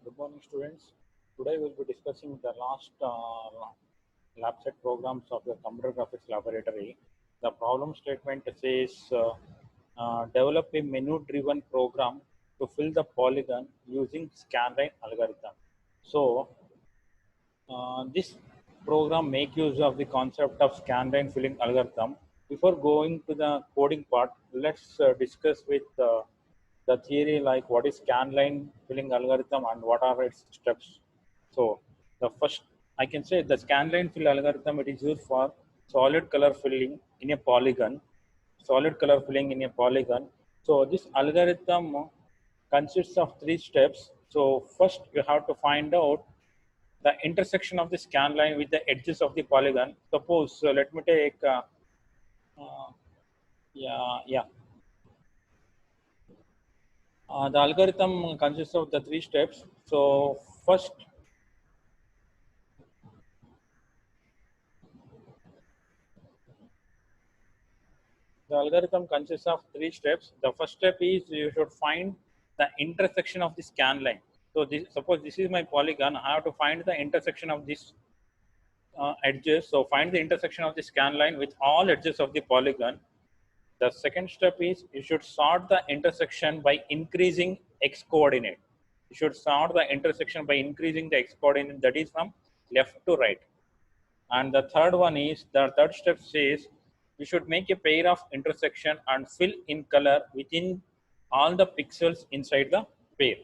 Good morning, students. Today we'll be discussing the last lab set programs of the computer graphics laboratory. The problem statement says develop a menu-driven program to fill the polygon using scanline algorithm. So this program make use of the concept of scanline filling algorithm. Before going to the coding part, let's discuss with the theory like what is scanline filling algorithm and what are its steps. So the first, I can say the scanline fill algorithm, it is used for solid color filling in a polygon. Solid color filling in a polygon. So this algorithm consists of three steps. So first you have to find out the intersection of the scan line with the edges of the polygon. Suppose, let me take, uh, yeah. The algorithm consists of the three steps. So first, the algorithm consists of three steps. The first step is you should find the intersection of the scan line. So suppose this is my polygon. I have to find the intersection of this edges. So find the intersection of the scan line with all edges of the polygon. The second step is you should sort the intersection by increasing x coordinate. You should sort the intersection by increasing the x coordinate, that is from left to right. And the third one is the third step says you should make a pair of intersection and fill in color within all the pixels inside the pair.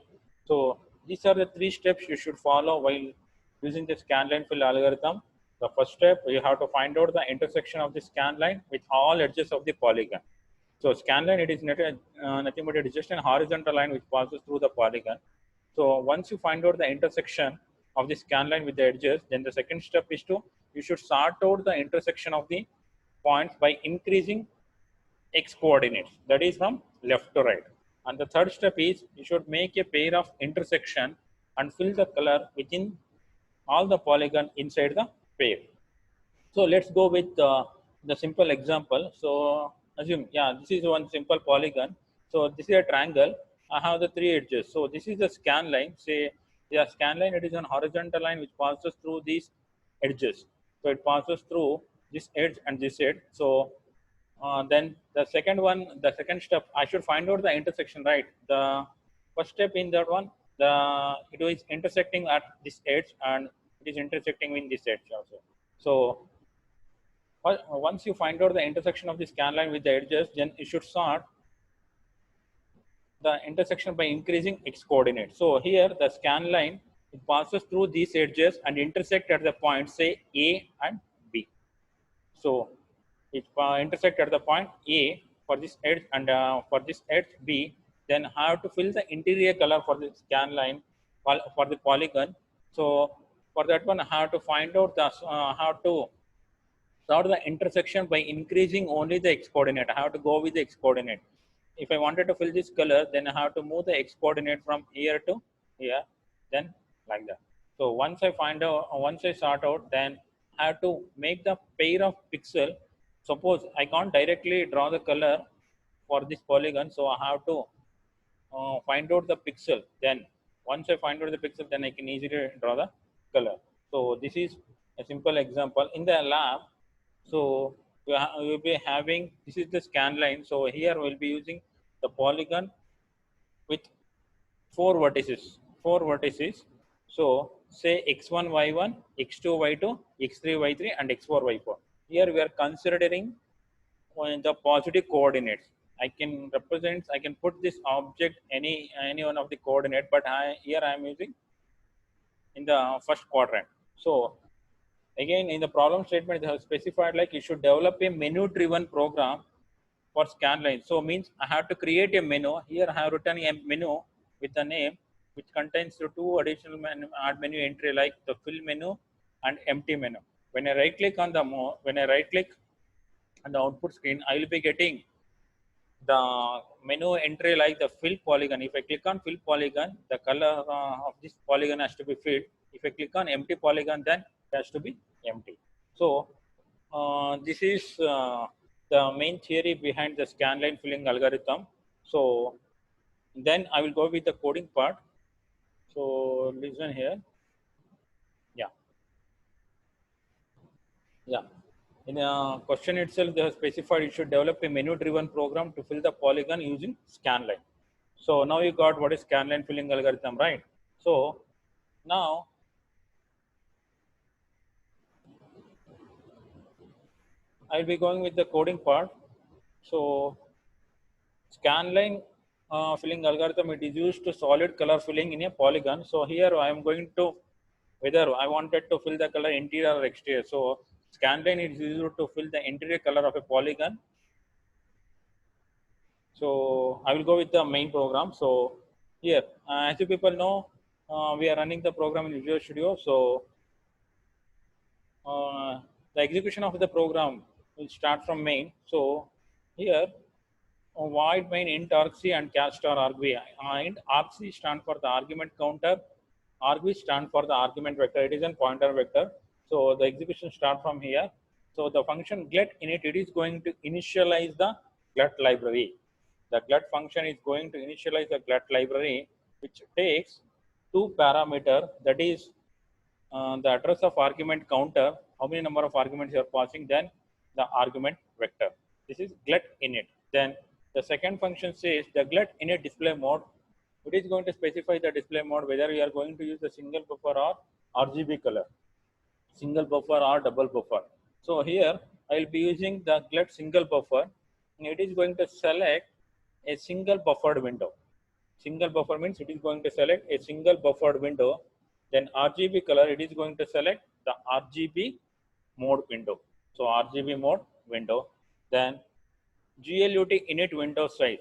So these are the three steps you should follow while using the scanline fill algorithm. The first step, you have to find out the intersection of the scan line with all edges of the polygon. So scanline, it is nothing but it is just an horizontal line which passes through the polygon. So once you find out the intersection of the scanline with the edges, then the second step is to you should sort out the intersection of the points by increasing x coordinates, that is from left to right. And the third step is you should make a pair of intersection and fill the color within all the polygon inside the pair. So let's go with the simple example. So assume, yeah, this is one simple polygon. So this is a triangle. I have the three edges. So this is the scan line. Say, yeah, scan line, it is an horizontal line which passes through these edges. So it passes through this edge and this edge. So then the second one, the second step, I should find out the intersection, right? The first step in that one, it is intersecting at this edge and it is intersecting in this edge also. So once you find out the intersection of the scan line with the edges, then you should sort the intersection by increasing x coordinate. So here the scan line, it passes through these edges and intersect at the point say A and B. So it intersect at the point A for this edge and for this edge B. Then I have to fill the interior color for the scan line for the polygon. So for that one, I have to find out the how to sort the intersection by increasing only the x coordinate. I have to go with the x coordinate. If I wanted to fill this color, then I have to move the x coordinate from here to here, then like that. So once I sort out, then I have to make the pair of pixel. Suppose I can't directly draw the color for this polygon, so I have to find out the pixel. Then once I find out the pixel, then I can easily draw the color. So this is a simple example in the lab. So we will be having, this is the scan line. So here we'll be using the polygon with four vertices. So say x1 y1, x2 y2, x3 y3, and x4 y4. Here we are considering the positive coordinates. I can put this object any one of the coordinate, but here I am using in the first quadrant. So again, in the problem statement, they have specified like you should develop a menu-driven program for scan line. So means I have to create a menu. Here I have written a menu with a name which contains the two additional add menu entry like the fill menu and empty menu. When I right click on the when I right click on the output screen, I will be getting the menu entry like the fill polygon. If I click on fill polygon, the color of this polygon has to be filled. If I click on empty polygon, then it has to be empty. So this is the main theory behind the scanline filling algorithm. So then I will go with the coding part. So listen here. Yeah. Yeah. In a question itself, they have specified it should develop a menu-driven program to fill the polygon using scanline. So now you got what is scanline filling algorithm, right? So now I'll be going with the coding part. So scanline filling algorithm, it is used to solid color filling in a polygon. So here I am going to whether I wanted to fill the color interior or exterior. So scanline is used to fill the interior color of a polygon. So I will go with the main program. So here, as you people know, we are running the program in Visual Studio. So the execution of the program will start from main. So here, void main int argc and cast star argv. Int argc stand for the argument counter, argv stand for the argument vector. It is a pointer vector. So the execution start from here. So the function get init, it is going to initialize the glut library. The glut function is going to initialize the glut library, which takes two parameter, that is the address of argument counter, how many number of arguments you are passing, then the argument vector. This is glut init. Then the second function says the glut init display mode. It is going to specify the display mode, whether you are going to use the single buffer or RGB color, single buffer or double buffer. So here I will be using the glut single buffer. It is going to select a single buffered window. Single buffer means it is going to select a single buffered window. Then RGB color, it is going to select the RGB mode window. So RGB mode window. Then GLUT init window size.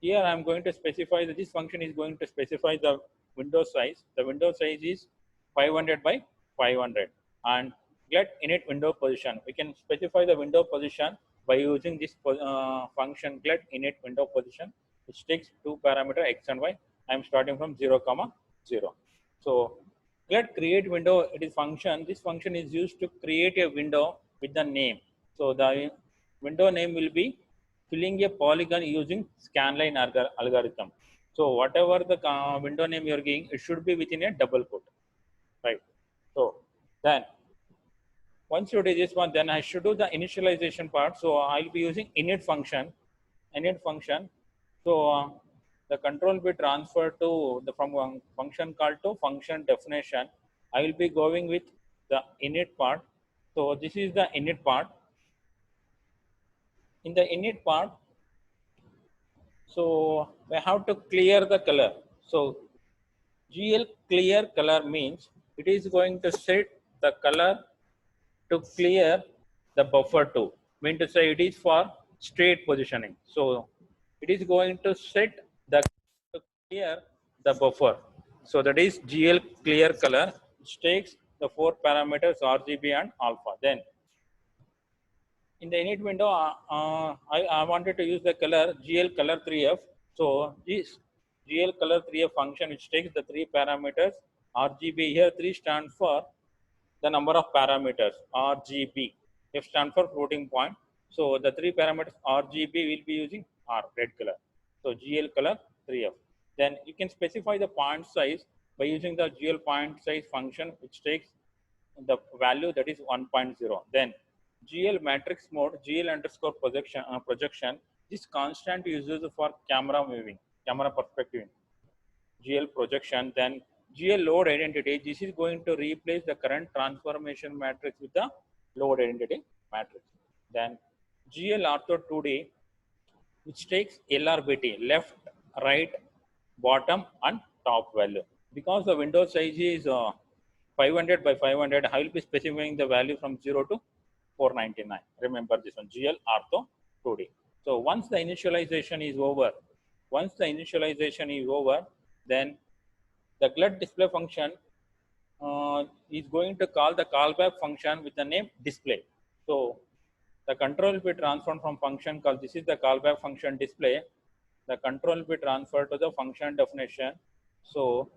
Here I am going to specify that this function is going to specify the window size. The window size is 500 by 500. And get init window position. We can specify the window position by using this function get init window position, which takes two parameter x and y. I am starting from 0, 0. So get create window, it is function. This function is used to create a window with the name. So the window name will be filling a polygon using scanline algorithm. So whatever the window name you are giving, it should be within a double quote, right? So then once you do this one, then I should do the initialization part. So I'll be using init function, So the control will be transferred to the from one function call to function definition. I will be going with the init part. So this is the init part. In the init part, so we have to clear the color. So GL clear color means it is going to set the color to clear the buffer to. Mean to say it is for straight positioning. So it is going to set the to clear the buffer. So that is GL clear color, which takes the four parameters RGB and alpha. Then in the init window, I wanted to use the color GL color 3F. So this GL color 3F function, which takes the three parameters RGB. Here 3 stands for the number of parameters RGB. F stands for floating point. So the three parameters RGB will be using R, red color. So GL color 3F. Then you can specify the point size by using the GL point size function, which takes the value that is 1.0. Then GL matrix mode, GL underscore projection. This constant is used for camera moving, camera perspective. GL projection. Then GL load identity. This is going to replace the current transformation matrix with the load identity matrix. Then GL ortho 2D, which takes LRBT, left, right, bottom, and top value. Because the window size is 500 by 500, I will be specifying the value from 0 to 499. Remember this one, GL ortho 2D. So once the initialization is over, then the glut display function is going to call the callback function with the name display. So the control will be transformed from function called, this is the callback function display. The control will be transferred to the function definition. So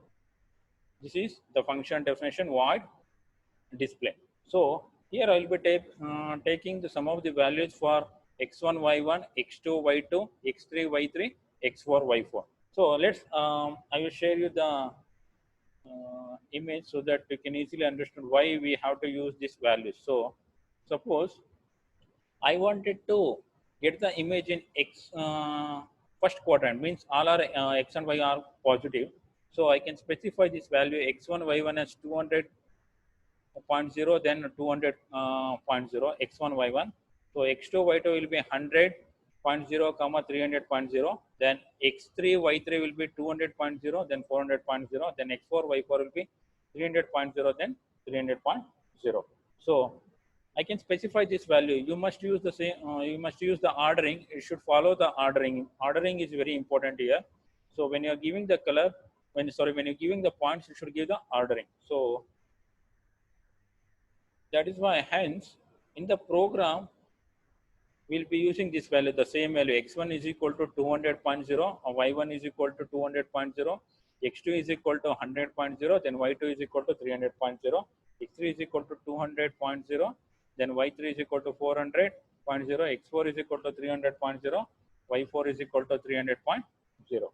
this is the function definition void display. So here I will be taking the sum of the values for x1, y1, x2, y2, x3, y3, x4, y4. So let's I will share you the image so that you can easily understand why we have to use this value. So suppose I wanted to get the image in X first quadrant, means all are X and Y are positive. So I can specify this value X1, Y1 as 200.0, then 200.0, X1, Y1. So X2, Y2 will be 100.0, comma 300.0. Then X3, Y3 will be 200.0, then 400.0. Then X4, Y4 will be 300.0, then 300.0. So I can specify this value. You must use the same. You must use the ordering. You should follow the ordering. Ordering is very important here. So when you are giving the color, when you're giving the points, you should give the ordering. So that is why, hence, in the program, we'll be using this value, the same value. X1 is equal to 200.0, Y1 is equal to 200.0, X2 is equal to 100.0, then Y2 is equal to 300.0, X3 is equal to 200.0, then Y3 is equal to 400.0, X4 is equal to 300.0, Y4 is equal to 300.0.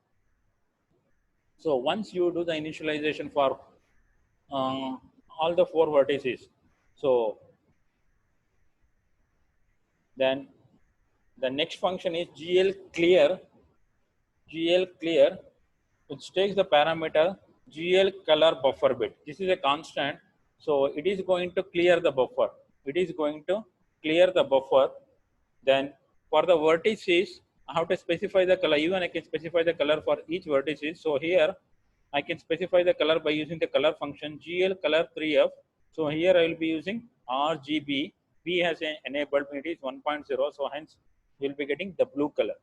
So once you do the initialization for all the four vertices, so then the next function is GL clear, which takes the parameter GL color buffer bit. This is a constant, so it is going to clear the buffer. It is going to clear the buffer. Then for the vertices, I have to specify the color. Even I can specify the color for each vertices. So here I can specify the color by using the color function GL color 3F. So here I will be using RGB. B has enabled, it is 1.0. So hence you will be getting the blue color.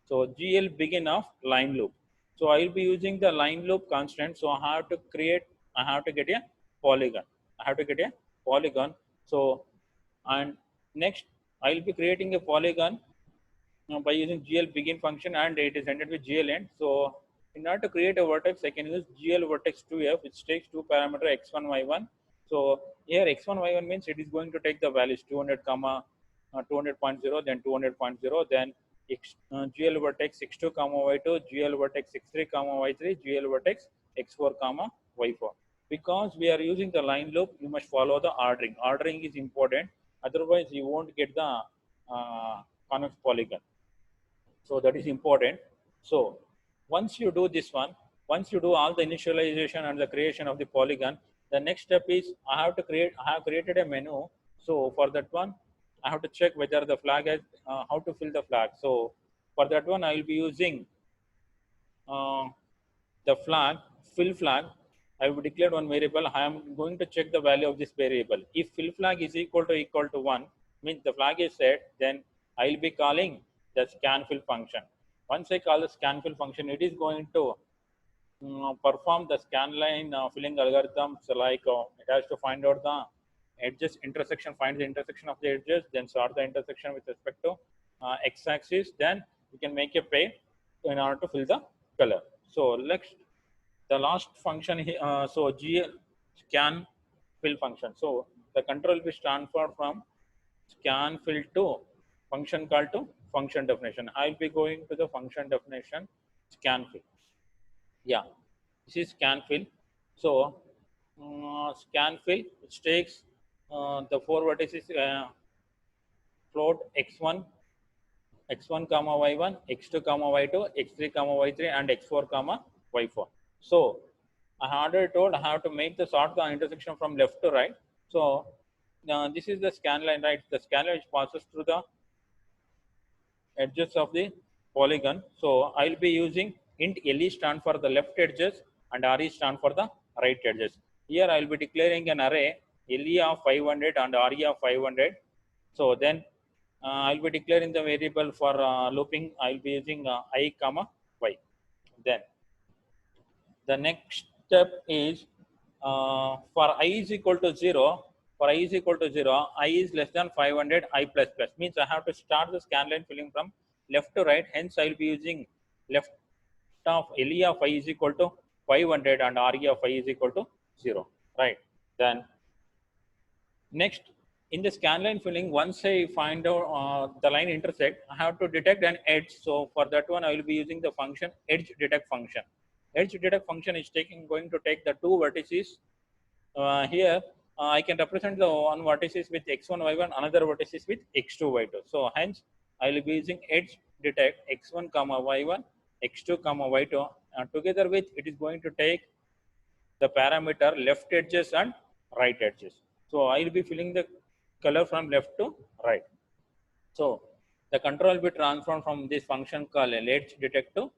So GL begin of line loop. So I will be using the line loop constant. So I have to get a polygon. So, and next I will be creating a polygon by using GL begin function, and it is ended with GL end. So in order to create a vertex, I can use GL vertex 2F, which takes two parameter X1, Y1. So here X1, Y1 means it is going to take the values 200, 200.0, then 200.0, then GL vertex X2, Y2, GL vertex X3, Y3, GL vertex X4, Y4. Because we are using the line loop, you must follow the ordering. Ordering is important. Otherwise, you won't get the convex polygon. So that is important. So once you do this one, once you do all the initialization and the creation of the polygon, the next step is I have created a menu. So for that one, I have to check whether the flag has, how to fill the flag. So for that one, I will be using the flag, fill flag. I will declare one variable. I am going to check the value of this variable. If fill flag is equal to 1, means the flag is set, then I will be calling the scan fill function. Once I call the scan fill function, it is going to perform the scanline filling algorithms, like it has to find out the edges intersection, find the intersection of the edges, then sort the intersection with respect to x-axis, then you can make a pay in order to fill the color. So next, the last function here, so GL scan fill function. So the control will be transferred from scan fill to function call to function definition. I'll be going to the function definition scan fill. Yeah, this is scan fill. So scan fill, which takes the four vertices float x1 comma y1, x2 comma y2, x3 comma y3, and x4 comma y4. So I already told I have to make the sort the intersection from left to right. So this is the scan line, right? The scan line which passes through the edges of the polygon. So I will be using int LE stand for the left edges and RE stand for the right edges. Here I will be declaring an array LE of 500 and RE of 500. So then I will be declaring the variable for looping. I will be using I comma y. Then the next step is for I is equal to 0. For I is equal to 0, I is less than 500, I plus plus. Means I have to start the scan line filling from left to right. Hence, I will be using left of LE of I is equal to 500 and RE of I is equal to 0. Right. Then next, in the scanline filling, once I find out the line intersect, I have to detect an edge. So for that one, I will be using the function edge detect function. edge detect function is going to take the two vertices. Here I can represent the one vertices with x1 y1, another vertices with x2 y2. So hence I will be using edge detect x1 comma y1, x2 comma y2, together with it is going to take the parameter left edges and right edges. So I will be filling the color from left to right. So the control will be transformed from this function called edge detect to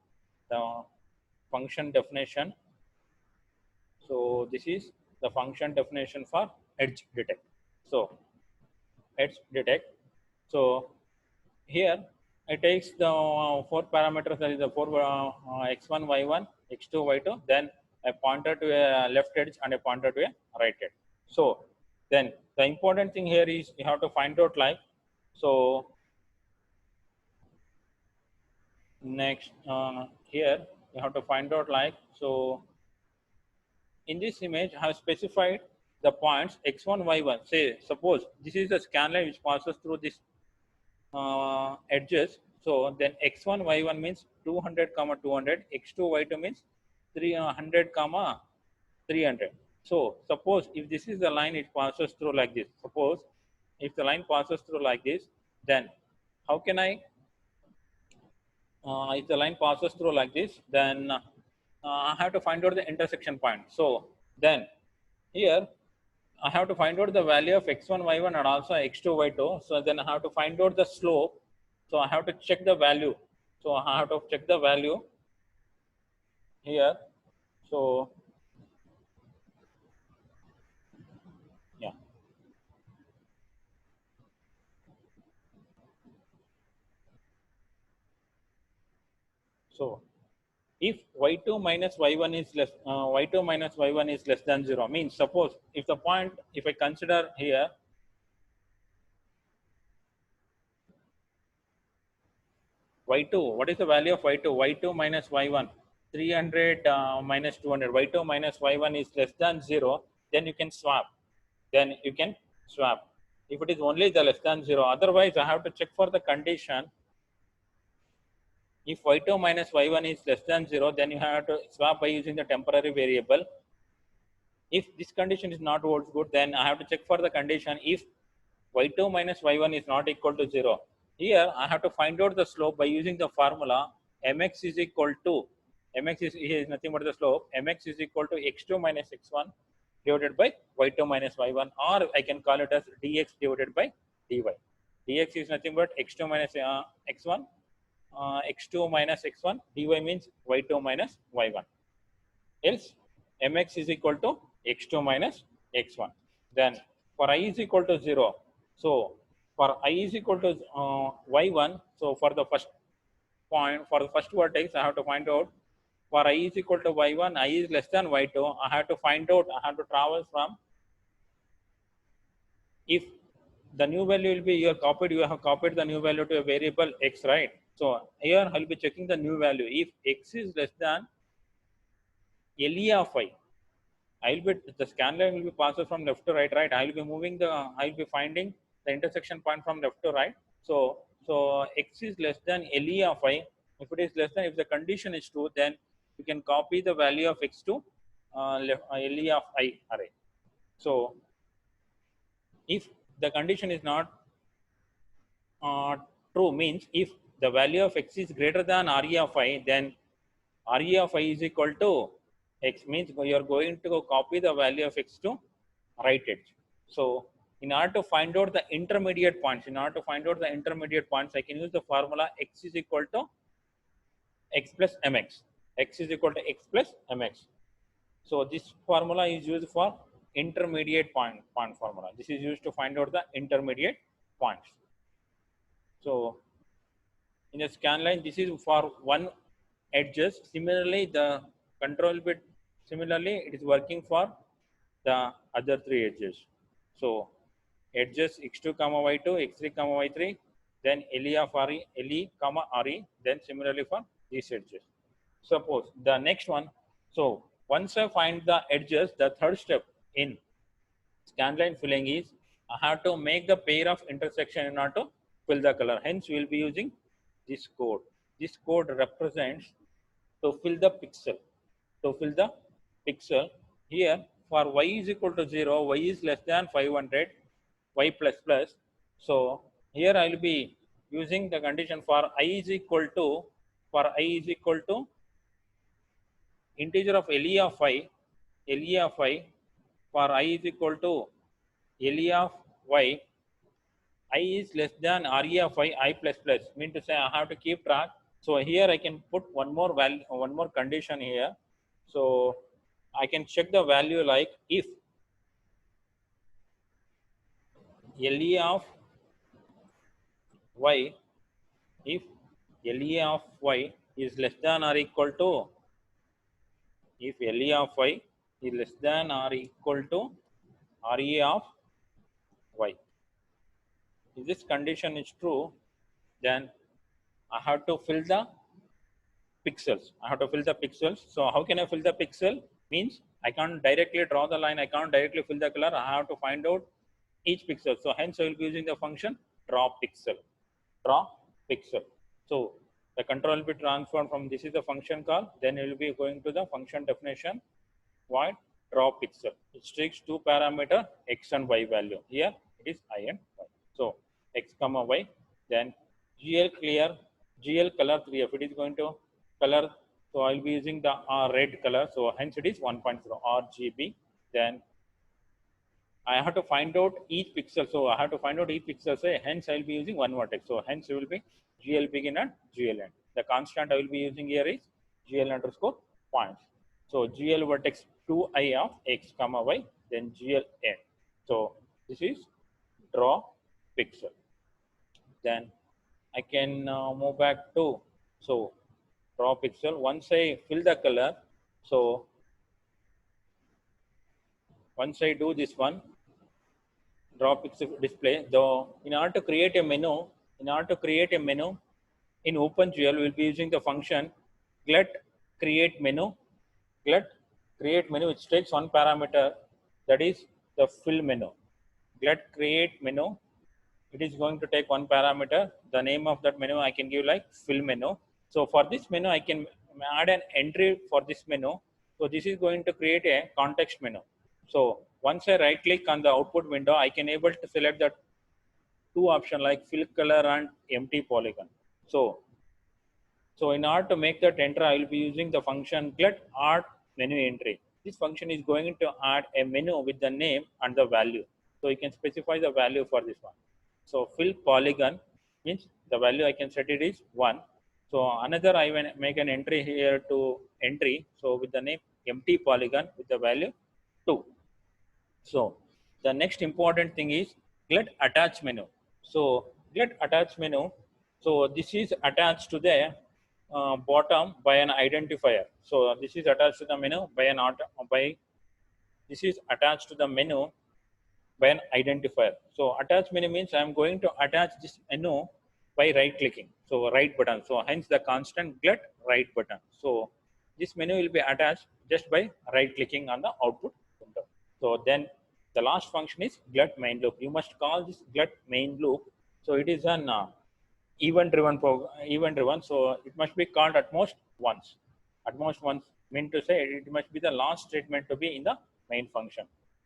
the function definition. So this is the function definition for edge detect. So edge detect. So here it takes the four parameters, that is the four x1, y1, x2, y2, then a pointer to a left edge and a pointer to a right edge. So then the important thing here is you have to find out like, so next here you have to find out like, so in this image I have specified the points x1, y1. Say suppose this is the scan line which passes through this edges. So then x1 y1 means 200 comma 200, x2 y2 means 300 comma 300. So suppose if this is the line it passes through like this, suppose if the line passes through like this, then how can I if the line passes through like this, then I have to find out the intersection point. So then here I have to find out the value of x1, y1 and also x2, y2. So then I have to find out the slope. So I have to check the value. So I have to check the value here. So yeah. So if y2 minus y1 is less, y2 minus y1 is less than 0, means suppose if the point, if I consider here y2, what is the value of y2? y2 minus y1, 300 minus 200, y2 minus y1 is less than 0, then you can swap. Then you can swap. If it is only the less than 0, otherwise I have to check for the condition. If y2 minus y1 is less than 0, then you have to swap by using the temporary variable. If this condition is not holds good, then I have to check for the condition if y2 minus y1 is not equal to 0. Here I have to find out the slope by using the formula mx is equal to, mx is nothing but the slope, mx is equal to x2 minus x1 divided by y2 minus y1, or I can call it as dx divided by dy. Dx is nothing but x2 minus x1, x2 minus x1, dy means y2 minus y1. Else mx is equal to x2 minus x1. Then for I is equal to 0, so for I is equal to y1, so for the first point, for the first vertex, I have to find out for I is equal to y1, I is less than y2, I have to find out, I have to travel from, if the new value will be you have copied the new value to a variable x, right? So here I will be checking the new value. If x is less than LE of I, I will be, the scan line will be passed from left to right, right? I will be moving the, I will be finding the intersection point from left to right. So x is less than LE of I. If it is less than, if the condition is true, then you can copy the value of x to LE of I array. So if the condition is not true, means if the value of x is greater than RE of I, then RE of I is equal to x, means you are going to copy the value of x to right edge. So in order to find out the intermediate points, I can use the formula x is equal to x plus mx. X is equal to x plus mx. So this formula is used for intermediate point formula. This is used to find out the intermediate points. So in a scan line, this is for one edges. Similarly, the control bit, similarly, it is working for the other three edges. So edges x2 comma y2, x3 comma y3, then LE of RE, LE comma RE, then similarly for these edges. Suppose the next one, so once I find the edges, the third step in scanline filling is I have to make the pair of intersection in order to fill the color. Hence, we will be using this code. This code represents to fill the pixel. to fill the pixel. Here for y is equal to 0, y is less than 500, y plus plus. So here I will be using the condition for I is equal to, integer of LE of y, LE of y for I is equal to LE of y, I is less than RE of y, I plus plus. Mean to say I have to keep track. So here I can put one more value, one more condition here. So I can check the value like if LE of y, if LE of y is less than or equal to, if LE of y is less than or equal to RE of y. If this condition is true, then I have to fill the pixels. I have to fill the pixels. So how can I fill the pixel? Means I can't directly draw the line. I can't directly fill the color. I have to find out each pixel. So hence I will be using the function draw pixel. Draw pixel. So the control will be transformed from this is the function call. Then it will be going to the function definition void draw pixel. It takes two parameter x and y value. Here it is I and y. So x comma y. Then GL clear, GL color 3F. It is going to color. So I'll be using the red color. So hence it is 1.0 RGB. Then I have to find out each pixel. So I have to find out each pixel. So hence I will be using one vertex. So hence it will be GL begin and GL end. The constant I will be using here is GL underscore points. So GL vertex 2i of x comma y, then GL end. So this is draw pixel. Then I can move back to, so draw pixel. Once I fill the color, so once I do this one, draw pixel display, though in order to create a menu, in OpenGL, we'll be using the function glut create menu, which takes one parameter, that is the fill menu. Glut create menu, it is going to take one parameter. The name of that menu I can give like fill menu. So for this menu, I can add an entry for this menu. So this is going to create a context menu. So once I right click on the output window, I can able to select the two options like fill color and empty polygon. So in order to make that enter, I will be using the function glut add menu entry. This function is going to add a menu with the name and the value. So you can specify the value for this one. So fill polygon means the value I can set it is 1. So another I will make an entry here to entry. So with the name empty polygon with the value 2. So the next important thing is glut attach menu. So glut attach menu. So this is attached to the bottom by an identifier. So this is attached to the menu this is attached to the menu by an identifier. So attach menu means I am going to attach this menu by right clicking. So right button. So hence the constant glut right button. So this menu will be attached just by right clicking on the output window. So then the last function is glut main loop. You must call this glut main loop. So it is an event driven. So it must be called at most once. At most once mean to say it must be the last statement to be in the main function.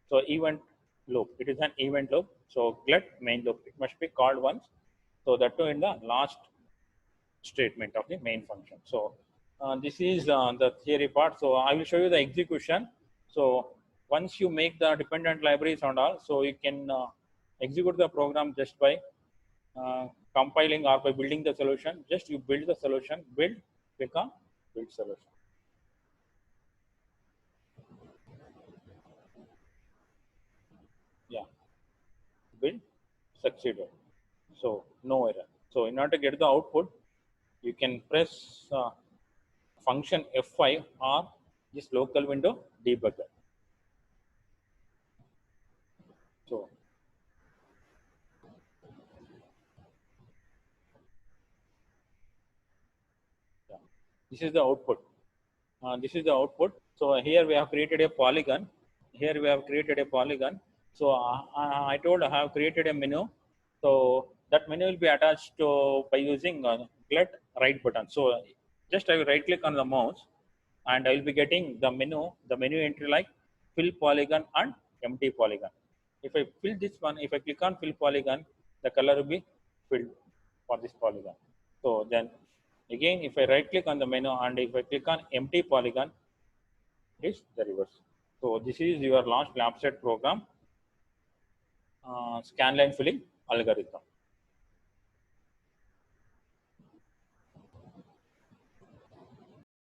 So event loop. It is an event loop. So glut main loop. It must be called once. So that too in the last statement of the main function. So this is the theory part. So I will show you the execution. So once you make the dependent libraries and all, so you can execute the program just by compiling or by building the solution. Just you build the solution, click on build solution. Yeah, build succeeded. So no error. So in order to get the output, you can press function F5 or this local window debugger. So yeah, this is the output. This is the output. So here we have created a polygon. So I told I have created a menu. So that menu will be attached to by using glut right button. So just I will right click on the mouse and I will be getting the menu entry like fill polygon and empty polygon. If I fill this one, if I click on fill polygon, the color will be filled for this polygon. So then again, if I right click on the menu and if I click on empty polygon, it is the reverse. So this is your launch LabSet program scanline filling algorithm.